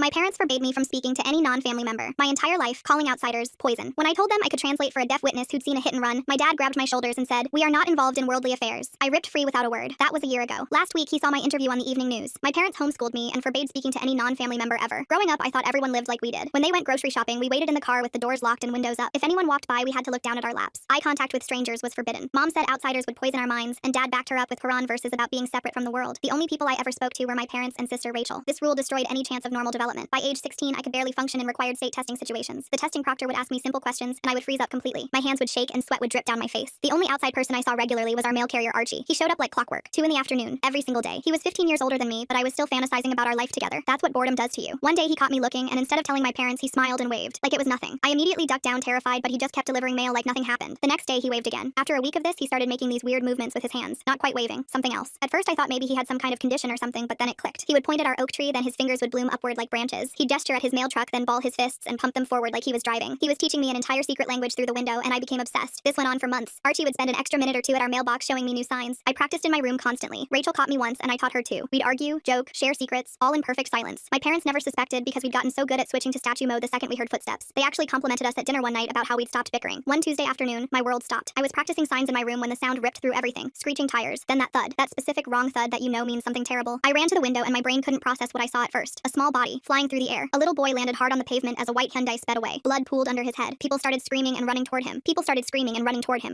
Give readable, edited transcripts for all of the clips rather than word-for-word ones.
My parents forbade me from speaking to any non-family member. My entire life, calling outsiders poison. When I told them I could translate for a deaf witness who'd seen a hit and run, my dad grabbed my shoulders and said, "We are not involved in worldly affairs." I ripped free without a word. That was a year ago. Last week, he saw my interview on the evening news. My parents homeschooled me and forbade speaking to any non-family member ever. Growing up, I thought everyone lived like we did. When they went grocery shopping, we waited in the car with the doors locked and windows up. If anyone walked by, we had to look down at our laps. Eye contact with strangers was forbidden. Mom said outsiders would poison our minds, and Dad backed her up with Quran verses about being separate from the world. The only people I ever spoke to were my parents and sister Rachel. This rule destroyed any chance of normal development. By age 16, I could barely function in required state testing situations. The testing proctor would ask me simple questions, and I would freeze up completely. My hands would shake and sweat would drip down my face. The only outside person I saw regularly was our mail carrier Archie. He showed up like clockwork, 2 in the afternoon, every single day. He was 15 years older than me, but I was still fantasizing about our life together. That's what boredom does to you. One day he caught me looking, and instead of telling my parents, he smiled and waved, like it was nothing. I immediately ducked down terrified, but he just kept delivering mail like nothing happened. The next day he waved again. After a week of this, he started making these weird movements with his hands. Not quite waving, something else. At first I thought maybe he had some kind of condition or something, but then it clicked. He would point at our oak tree, then his fingers would bloom upward like branches. He'd gesture at his mail truck, then ball his fists and pump them forward like he was driving. He was teaching me an entire secret language through the window, and I became obsessed. This went on for months. Archie would spend an extra minute or two at our mailbox showing me new signs. I practiced in my room constantly. Rachel caught me once, and I taught her too. We'd argue, joke, share secrets, all in perfect silence. My parents never suspected because we'd gotten so good at switching to statue mode the second we heard footsteps. They actually complimented us at dinner one night about how we'd stopped bickering. One Tuesday afternoon, my world stopped. I was practicing signs in my room when the sound ripped through everything. Screeching tires, then that thud, that specific wrong thud that you know means something terrible. I ran to the window and my brain couldn't process what I saw at first. A small body, flying through the air. A little boy landed hard on the pavement as a white Hyundai sped away. Blood pooled under his head. People started screaming and running toward him.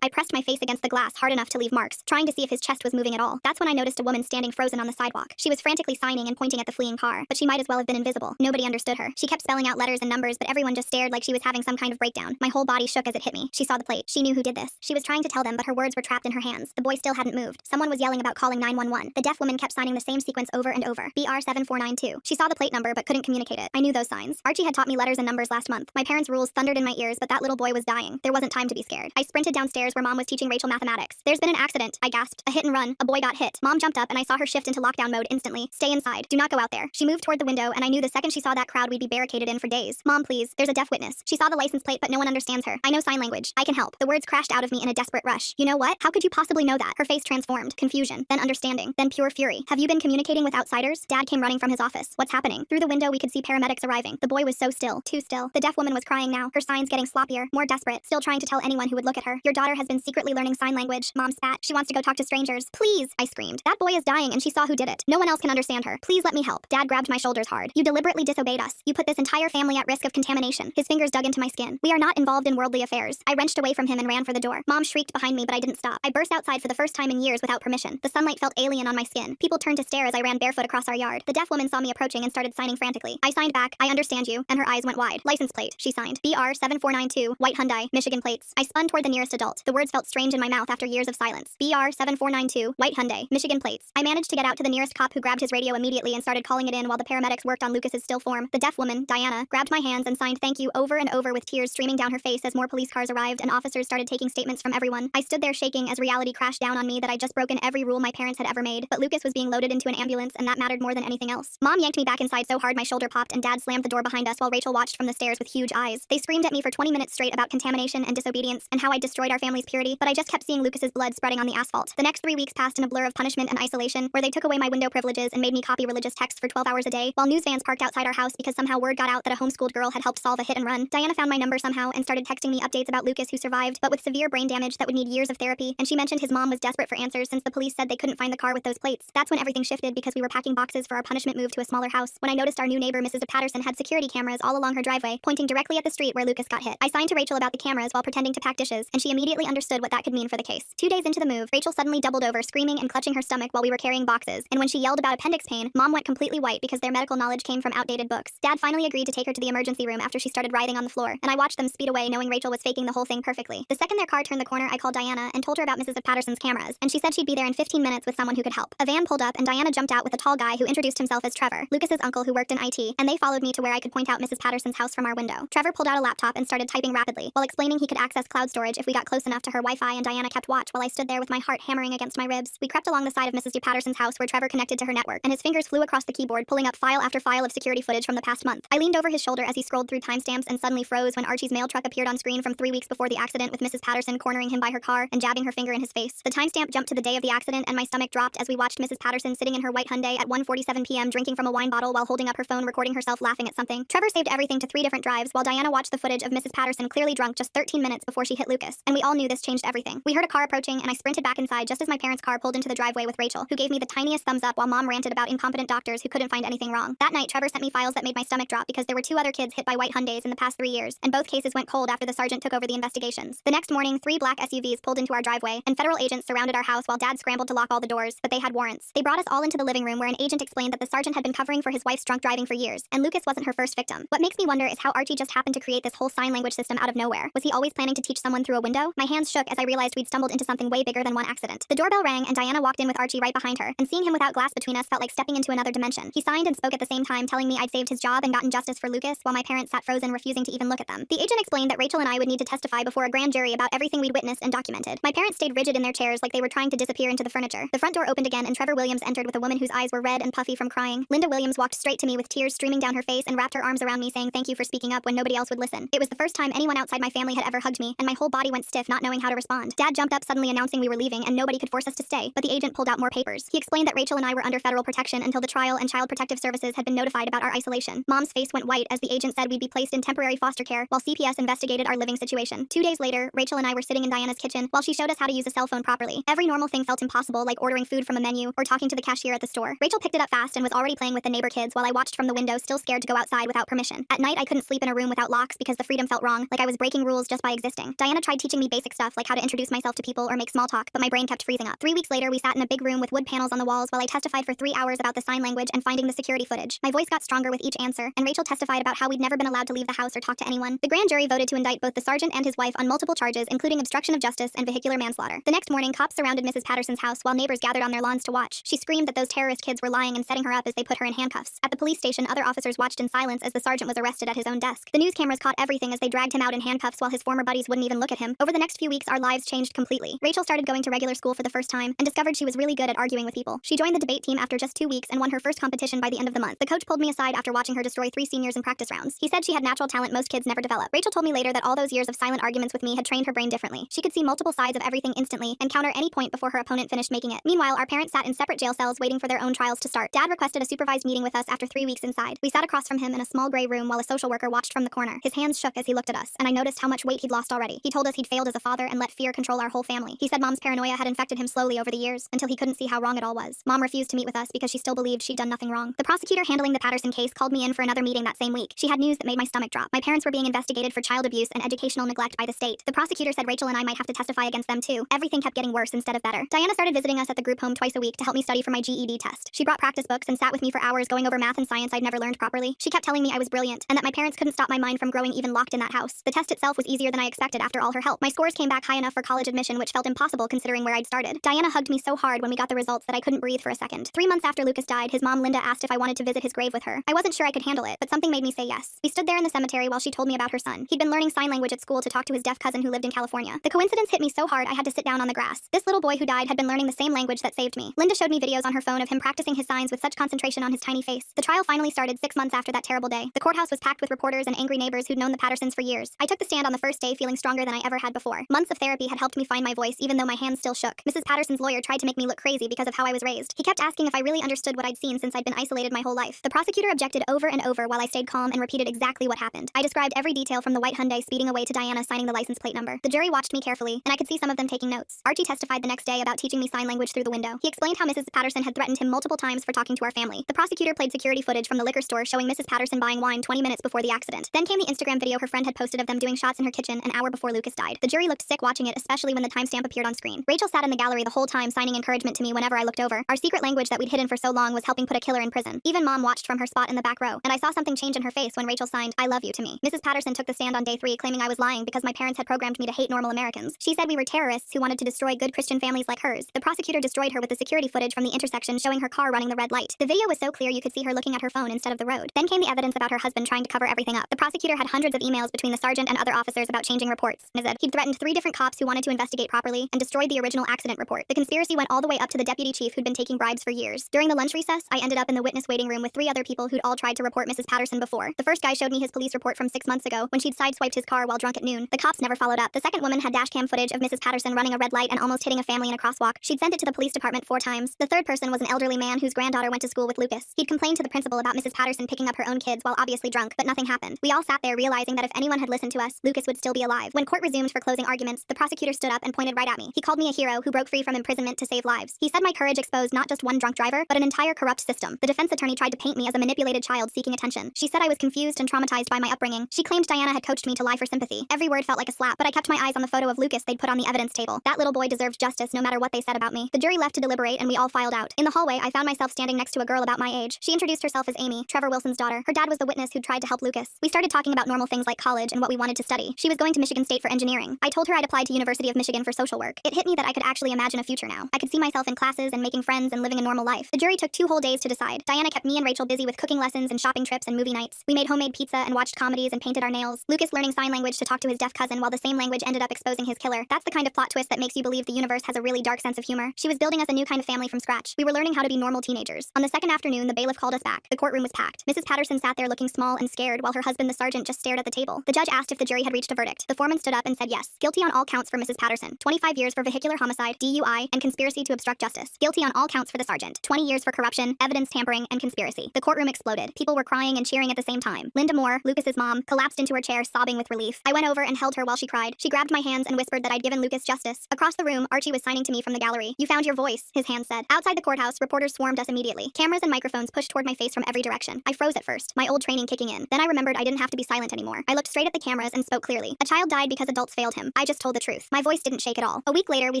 I pressed my face against the glass hard enough to leave marks, trying to see if his chest was moving at all. That's when I noticed a woman standing frozen on the sidewalk. She was frantically signing and pointing at the fleeing car, but she might as well have been invisible. Nobody understood her. She kept spelling out letters and numbers, but everyone just stared like she was having some kind of breakdown. My whole body shook as it hit me. She saw the plate. She knew who did this. She was trying to tell them, but her words were trapped in her hands. The boy still hadn't moved. Someone was yelling about calling 911. The deaf woman kept signing the same sequence over and over. BR7492. She saw the plate number but couldn't communicate it. I knew those signs. Archie had taught me letters and numbers last month. My parents' rules thundered in my ears, but that little boy was dying. There wasn't time to be scared. I sprinted downstairs where Mom was teaching Rachel mathematics. "There's been an accident," I gasped. "A hit and run. A boy got hit." Mom jumped up and I saw her shift into lockdown mode instantly. "Stay inside. Do not go out there." She moved toward the window and I knew the second she saw that crowd we'd be barricaded in for days. "Mom, please. There's a deaf witness. She saw the license plate but no one understands her. I know sign language. I can help." The words crashed out of me in a desperate rush. "You know what? How could you possibly know that?" Her face transformed. Confusion, then understanding, then pure fury. "Have you been communicating with outsiders?" Dad came running from his office. "What's happening?" Through the window we could see paramedics arriving. The boy was so still. Too still. The deaf woman was crying now, her signs getting sloppier, more desperate, still trying to tell anyone who would look at her. "Your daughter has been secretly learning sign language." Mom spat. "She wants to go talk to strangers." "Please," I screamed. "That boy is dying and she saw who did it. No one else can understand her. Please let me help." Dad grabbed my shoulders hard. "You deliberately disobeyed us. You put this entire family at risk of contamination." His fingers dug into my skin. "We are not involved in worldly affairs." I wrenched away from him and ran for the door. Mom shrieked behind me, but I didn't stop. I burst outside for the first time in years without permission. The sunlight felt alien on my skin. People turned to stare as I ran barefoot across our yard. The deaf woman saw me approaching and started signing frantically. I signed back, "I understand you," and her eyes went wide. "License plate," she signed. "BR7492, white Hyundai, Michigan plates." I spun toward the nearest adult. The words felt strange in my mouth after years of silence. "BR7492, white Hyundai, Michigan plates." I managed to get out to the nearest cop who grabbed his radio immediately and started calling it in while the paramedics worked on Lucas's still form. The deaf woman, Diana, grabbed my hands and signed "thank you" over and over with tears streaming down her face as more police cars arrived and officers started taking statements from everyone. I stood there shaking as reality crashed down on me that I'd just broken every rule my parents had ever made, but Lucas was being loaded into an ambulance and that mattered more than anything else. Mom yanked me back inside so hard my shoulder popped and Dad slammed the door behind us while Rachel watched from the stairs with huge eyes. They screamed at me for 20 minutes straight about contamination and disobedience and how I destroyed our family's purity, but I just kept seeing Lucas's blood spreading on the asphalt. The next 3 weeks passed in a blur of punishment and isolation, where they took away my window privileges and made me copy religious texts for 12 hours a day, while news vans parked outside our house because somehow word got out that a homeschooled girl had helped solve a hit and run. Diana found my number somehow and started texting me updates about Lucas, who survived, but with severe brain damage that would need years of therapy, and she mentioned his mom was desperate for answers since the police said they couldn't find the car with those plates. That's when everything shifted because we were packing boxes for our punishment move to a smaller house, when I noticed our new neighbor, Mrs. Patterson, had security cameras all along her driveway, pointing directly at the street where Lucas got hit. I signed to Rachel about the cameras while pretending to pack dishes, and she immediately understood what that could mean for the case. 2 days into the move, Rachel suddenly doubled over, screaming and clutching her stomach while we were carrying boxes, and when she yelled about appendix pain, Mom went completely white because their medical knowledge came from outdated books. Dad finally agreed to take her to the emergency room after she started writhing on the floor, and I watched them speed away knowing Rachel was faking the whole thing perfectly. The second their car turned the corner, I called Diana and told her about Mrs. Patterson's cameras, and she said she'd be there in 15 minutes with someone who could help. A van pulled up and Diana jumped out with a tall guy who introduced himself as Trevor, Lucas's uncle who worked in IT, and they followed me to where I could point out Mrs. Patterson's house from our window. Trevor pulled out a laptop and started typing rapidly, while explaining he could access cloud storage if we got close enough to her Wi-Fi, and Diana kept watch while I stood there with my heart hammering against my ribs. We crept along the side of Mrs. Patterson's house where Trevor connected to her network, and his fingers flew across the keyboard, pulling up file after file of security footage from the past month. I leaned over his shoulder as he scrolled through timestamps and suddenly froze when Archie's mail truck appeared on screen from 3 weeks before the accident, with Mrs. Patterson cornering him by her car and jabbing her finger in his face. The timestamp jumped to the day of the accident and my stomach dropped as we watched Mrs. Patterson sitting in her white Hyundai at 1:47 p.m. drinking from a wine bottle while holding up her phone phone recording herself laughing at something. Trevor saved everything to 3 different drives while Diana watched the footage of Mrs. Patterson clearly drunk just 13 minutes before she hit Lucas, and we all knew this changed everything. We heard a car approaching, and I sprinted back inside just as my parents' car pulled into the driveway with Rachel, who gave me the tiniest thumbs up while Mom ranted about incompetent doctors who couldn't find anything wrong. That night, Trevor sent me files that made my stomach drop because there were 2 other kids hit by white Hyundais in the past 3 years, and both cases went cold after the sergeant took over the investigations. The next morning, 3 black SUVs pulled into our driveway, and federal agents surrounded our house while Dad scrambled to lock all the doors, but they had warrants. They brought us all into the living room where an agent explained that the sergeant had been covering for his wife's drunk driving for years, and Lucas wasn't her first victim. What makes me wonder is how Archie just happened to create this whole sign language system out of nowhere. Was he always planning to teach someone through a window? My hands shook as I realized we'd stumbled into something way bigger than one accident. The doorbell rang and Diana walked in with Archie right behind her, and seeing him without glass between us felt like stepping into another dimension. He signed and spoke at the same time, telling me I'd saved his job and gotten justice for Lucas, while my parents sat frozen, refusing to even look at them. The agent explained that Rachel and I would need to testify before a grand jury about everything we'd witnessed and documented. My parents stayed rigid in their chairs like they were trying to disappear into the furniture. The front door opened again and Trevor Williams entered with a woman whose eyes were red and puffy from crying. Linda Williams walked straight to me with tears streaming down her face and wrapped her arms around me, saying thank you for speaking up when nobody else would listen. It was the first time anyone outside my family had ever hugged me, and my whole body went stiff, not knowing how to respond. Dad jumped up suddenly announcing we were leaving and nobody could force us to stay, but the agent pulled out more papers. He explained that Rachel and I were under federal protection until the trial and Child Protective Services had been notified about our isolation. Mom's face went white as the agent said we'd be placed in temporary foster care while CPS investigated our living situation. 2 days later, Rachel and I were sitting in Diana's kitchen while she showed us how to use a cell phone properly. Every normal thing felt impossible, like ordering food from a menu or talking to the cashier at the store. Rachel picked it up fast and was already playing with the neighbor kids while I watched from the window, still scared to go outside without permission. At night, I couldn't sleep in a room without locks because the freedom felt wrong, like I was breaking rules just by existing. Diana tried teaching me basic stuff like how to introduce myself to people or make small talk, but my brain kept freezing up. 3 weeks later, we sat in a big room with wood panels on the walls while I testified for 3 hours about the sign language and finding the security footage. My voice got stronger with each answer, and Rachel testified about how we'd never been allowed to leave the house or talk to anyone. The grand jury voted to indict both the sergeant and his wife on multiple charges, including obstruction of justice and vehicular manslaughter. The next morning, cops surrounded Mrs. Patterson's house while neighbors gathered on their lawns to watch. She screamed that those terrorist kids were lying and setting her up as they put her in handcuffs. At the police station, other officers watched in silence as the sergeant was arrested at his own desk. The news cameras caught everything as they dragged him out in handcuffs while his former buddies wouldn't even look at him. Over the next few weeks, our lives changed completely. Rachel started going to regular school for the first time and discovered she was really good at arguing with people. She joined the debate team after just 2 weeks and won her first competition by the end of the month. The coach pulled me aside after watching her destroy 3 seniors in practice rounds. He said she had natural talent most kids never develop. Rachel told me later that all those years of silent arguments with me had trained her brain differently. She could see multiple sides of everything instantly and counter any point before her opponent finished making it. Meanwhile, our parents sat in separate jail cells waiting for their own trials to start. Dad requested a supervised meeting with us after 3 weeks inside. We sat across from him in a small gray room while a social worker watched from the corner. His hands shook as he looked at us, and I noticed how much weight he'd lost already. He told us he'd failed as a father and let fear control our whole family. He said Mom's paranoia had infected him slowly over the years until he couldn't see how wrong it all was. Mom refused to meet with us because she still believed she'd done nothing wrong. The prosecutor handling the Patterson case called me in for another meeting that same week. She had news that made my stomach drop. My parents were being investigated for child abuse and educational neglect by the state. The prosecutor said Rachel and I might have to testify against them too. Everything kept getting worse instead of better. Diana started visiting us at the group home twice a week to help me study for my GED test. She brought practice books and sat with me for hours going over math and science I'd never learned properly. She kept telling me I was brilliant and that my parents couldn't stop my mind from growing even locked in that house. The test itself was easier than I expected after all her help. My scores came back high enough for college admission, which felt impossible considering where I'd started. Diana hugged me so hard when we got the results that I couldn't breathe for a second. 3 months after Lucas died, his mom Linda asked if I wanted to visit his grave with her. I wasn't sure I could handle it, but something made me say yes. We stood there in the cemetery while she told me about her son. He'd been learning sign language at school to talk to his deaf cousin who lived in California. The coincidence hit me so hard I had to sit down on the grass. This little boy who died had been learning the same language that saved me. Linda showed me videos on her phone of him practicing his signs with such concentration on his tiny face. The trial finally started 6 months after that terrible day. The courthouse was packed with reporters and angry neighbors who'd known the Pattersons for years. I took the stand on the first day feeling stronger than I ever had before. Months of therapy had helped me find my voice even though my hands still shook. Mrs. Patterson's lawyer tried to make me look crazy because of how I was raised. He kept asking if I really understood what I'd seen since I'd been isolated my whole life. The prosecutor objected over and over while I stayed calm and repeated exactly what happened. I described every detail from the white Hyundai speeding away to Diana signing the license plate number. The jury watched me carefully, and I could see some of them taking notes. Archie testified the next day about teaching me sign language through the window. He explained how Mrs. Patterson had threatened him multiple times for talking to our family. The prosecutor played security footage from the liquor store showing Mrs. Patterson buying wine 20 minutes before the accident. Then came the Instagram video her friend had posted of them doing shots in her kitchen an hour before Lucas died. The jury looked sick watching it, especially when the timestamp appeared on screen. Rachel sat in the gallery the whole time signing encouragement to me whenever I looked over. Our secret language that we'd hidden for so long was helping put a killer in prison. Even Mom watched from her spot in the back row, and I saw something change in her face when Rachel signed, "I love you" to me. Mrs. Patterson took the stand on day 3 claiming I was lying because my parents had programmed me to hate normal Americans. She said we were terrorists who wanted to destroy good Christian families like hers. The prosecutor destroyed her with the security footage from the intersection showing her car running the red light. The video was so clear you could see her looking at her phone instead of the road. Then came the evidence about her husband trying to cover everything up. The prosecutor had hundreds of emails between the sergeant and other officers about changing reports. He'd threatened 3 different cops who wanted to investigate properly and destroyed the original accident report. The conspiracy went all the way up to the deputy chief who'd been taking bribes for years. During the lunch recess, I ended up in the witness waiting room with 3 other people who'd all tried to report Mrs. Patterson before. The first guy showed me his police report from 6 months ago when she'd sideswiped his car while drunk at noon. The cops never followed up. The second woman had dashcam footage of Mrs. Patterson running a red light and almost hitting a family in a crosswalk. She'd sent it to the police department 4 times. The third person was an elderly man whose granddaughter went to school with Lucas. He'd complained to the principal relatable about Mrs. Patterson picking up her own kids while obviously drunk, but nothing happened. We all sat there realizing that if anyone had listened to us, Lucas would still be alive. When court resumed for closing arguments, the prosecutor stood up and pointed right at me. He called me a hero who broke free from imprisonment to save lives. He said my courage exposed not just one drunk driver, but an entire corrupt system. The defense attorney tried to paint me as a manipulated child seeking attention. She said I was confused and traumatized by my upbringing. She claimed Diana had coached me to lie for sympathy. Every word felt like a slap, but I kept my eyes on the photo of Lucas they'd put on the evidence table. That little boy deserved justice no matter what they said about me. The jury left to deliberate and we all filed out. In the hallway, I found myself standing next to a girl about my age. She introduced herself as Amy, Trevor Wilson's daughter. Her dad was the witness who'd tried to help Lucas. We started talking about normal things like college and what we wanted to study. She was going to Michigan State for engineering. I told her I'd applied to University of Michigan for social work. It hit me that I could actually imagine a future now. I could see myself in classes and making friends and living a normal life. The jury took 2 whole days to decide. Diana kept me and Rachel busy with cooking lessons and shopping trips and movie nights. We made homemade pizza and watched comedies and painted our nails. Lucas learning sign language to talk to his deaf cousin while the same language ended up exposing his killer. That's the kind of plot twist that makes you believe the universe has a really dark sense of humor. She was building us a new kind of family from scratch. We were learning how to be normal teenagers. On the second afternoon, the bailiff called us back. The courtroom was packed. Mrs. Patterson sat there looking small and scared while her husband, the sergeant, just stared at the table. The judge asked if the jury had reached a verdict. The foreman stood up and said yes. Guilty on all counts for Mrs. Patterson. 25 years for vehicular homicide, DUI, and conspiracy to obstruct justice. Guilty on all counts for the sergeant. 20 years for corruption, evidence tampering, and conspiracy. The courtroom exploded. People were crying and cheering at the same time. Linda Moore, Lucas's mom, collapsed into her chair sobbing with relief. I went over and held her while she cried. She grabbed my hands and whispered that I'd given Lucas justice. Across the room, Archie was signing to me from the gallery. You found your voice, his hand said. Outside the courthouse, reporters swarmed us immediately. Cameras and microphones pushed toward my face from every direction. I froze at first, my old training kicking in. Then I remembered I didn't have to be silent anymore. I looked straight at the cameras and spoke clearly. A child died because adults failed him. I just told the truth. My voice didn't shake at all. A week later, we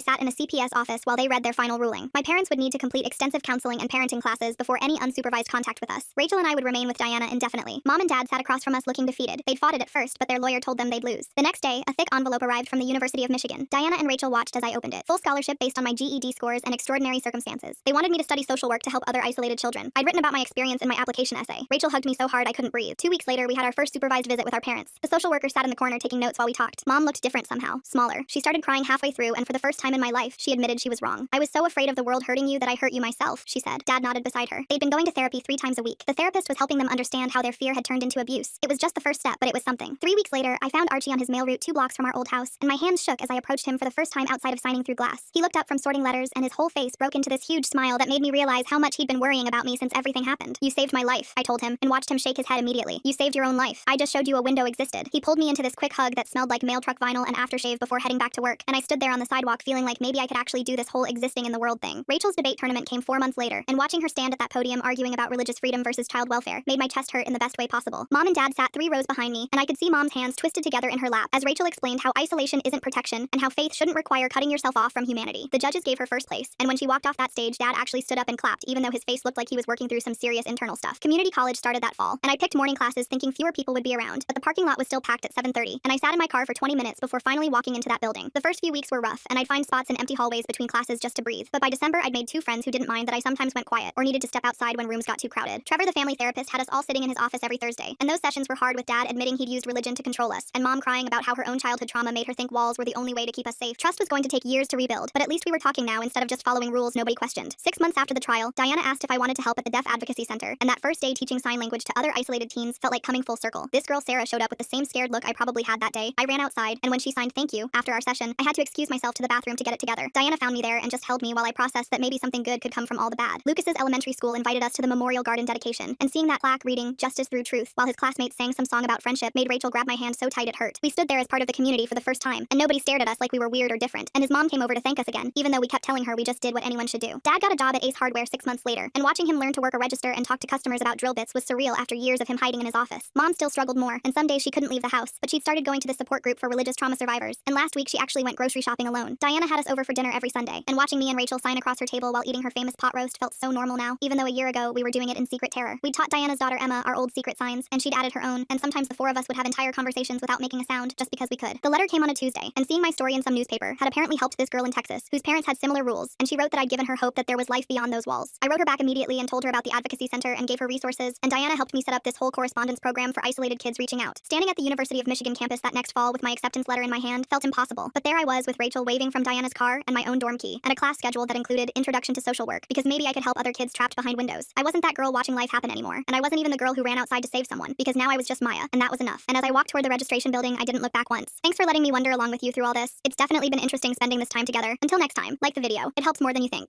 sat in a CPS office while they read their final ruling. My parents would need to complete extensive counseling and parenting classes before any unsupervised contact with us. Rachel and I would remain with Diana indefinitely. Mom and Dad sat across from us looking defeated. They'd fought it at first, but their lawyer told them they'd lose. The next day, a thick envelope arrived from the University of Michigan. Diana and Rachel watched as I opened it. Full scholarship based on my GED scores and extraordinary circumstances. They wanted me to study social work to help other isolated children. I'd written about my experience in my application essay. Rachel hugged me so hard I couldn't breathe. 2 weeks later, we had our first supervised visit with our parents. The social worker sat in the corner taking notes while we talked. Mom looked different somehow, smaller. She started crying halfway through, and for the first time in my life, she admitted she was wrong. I was so afraid of the world hurting you that I hurt you myself, she said. Dad nodded beside her. They'd been going to therapy 3 times a week. The therapist was helping them understand how their fear had turned into abuse. It was just the first step, but it was something. 3 weeks later, I found Archie on his mail route 2 blocks from our old house, and my hands shook as I approached him for the first time outside of signing through glass. He looked up from sorting letters, and his whole face broke into this huge smile that made me realize how much he'd been worrying about me since everything happened. You saved my life, I told him, and watched him shake his head immediately. You saved your own life. I just showed you a window existed. He pulled me into this quick hug that smelled like mail truck vinyl and aftershave before heading back to work, and I stood there on the sidewalk feeling like maybe I could actually do this whole existing in the world thing. Rachel's debate tournament came 4 months later, and watching her stand at that podium arguing about religious freedom versus child welfare made my chest hurt in the best way possible. Mom and Dad sat 3 rows behind me, and I could see Mom's hands twisted together in her lap as Rachel explained how isolation isn't protection and how faith shouldn't require cutting yourself off from humanity. The judges gave her first place, and when she walked off that stage, Dad actually stood up and clapped even though his face looked like he was working through some serious internal stuff. Community college started that fall, and I picked morning classes thinking fewer people would be around, but the parking lot was still packed at 7:30, and I sat in my car for 20 minutes before finally walking into that building. The first few weeks were rough, and I'd find spots in empty hallways between classes just to breathe, but by December I'd made 2 friends who didn't mind that I sometimes went quiet or needed to step outside when rooms got too crowded. Trevor, the family therapist, had us all sitting in his office every Thursday, and those sessions were hard with Dad admitting he'd used religion to control us, and Mom crying about how her own childhood trauma made her think walls were the only way to keep us safe. Trust was going to take years to rebuild, but at least we were talking now instead of just following rules nobody questioned. 6 months after the trial, Diana asked if I wanted to help at the Deaf Advocacy Center, and that first day teaching sign language to other isolated teens felt like coming full circle. This girl Sarah showed up with the same scared look I probably had that day. I ran outside, and when she signed thank you after our session, I had to excuse myself to the bathroom to get it together. Diana found me there and just held me while I processed that maybe something good could come from all the bad. Lucas's elementary school invited us to the Memorial Garden dedication, and seeing that plaque reading "Justice Through Truth" while his classmates sang some song about friendship made Rachel grab my hand so tight it hurt. We stood there as part of the community for the first time, and nobody stared at us like we were weird or different, and his mom came over to thank us again, even though we kept telling her we just did what anyone should do. Dad got a job at Ace Hardware 6 months later, and watching him learn to work a register and talk to customers about drill bits was surreal after years of him hiding in his office. Mom still struggled more, and some days she couldn't leave the house, but she'd started going to the support group for religious trauma survivors, and last week she actually went grocery shopping alone. Diana had us over for dinner every Sunday, and watching me and Rachel sign across her table while eating her famous pot roast felt so normal now, even though a year ago we were doing it in secret terror. We'd taught Diana's daughter Emma our old secret signs, and she'd added her own, and sometimes the 4 of us would have entire conversations without making a sound, just because we could. The letter came on a Tuesday, and seeing my story in some newspaper had apparently helped this girl in Texas, whose parents had similar rules, and she wrote that I'd given her hope that there was life beyond those walls. I wrote her back immediately and told her about the Advocacy Center and gave her resources, and Diana helped me set up this whole correspondence program for isolated kids reaching out. Standing at the University of Michigan campus that next fall with my acceptance letter in my hand felt impossible, but there I was with Rachel waving from Diana's car and my own dorm key, and a class schedule that included Introduction to Social Work, because maybe I could help other kids trapped behind windows. I wasn't that girl watching life happen anymore, and I wasn't even the girl who ran outside to save someone, because now I was just Maya, and that was enough. And as I walked toward the registration building, I didn't look back once. Thanks for letting me wonder along with you through all this. It's definitely been interesting spending this time together. Until next time, like the video. It helps more than you think.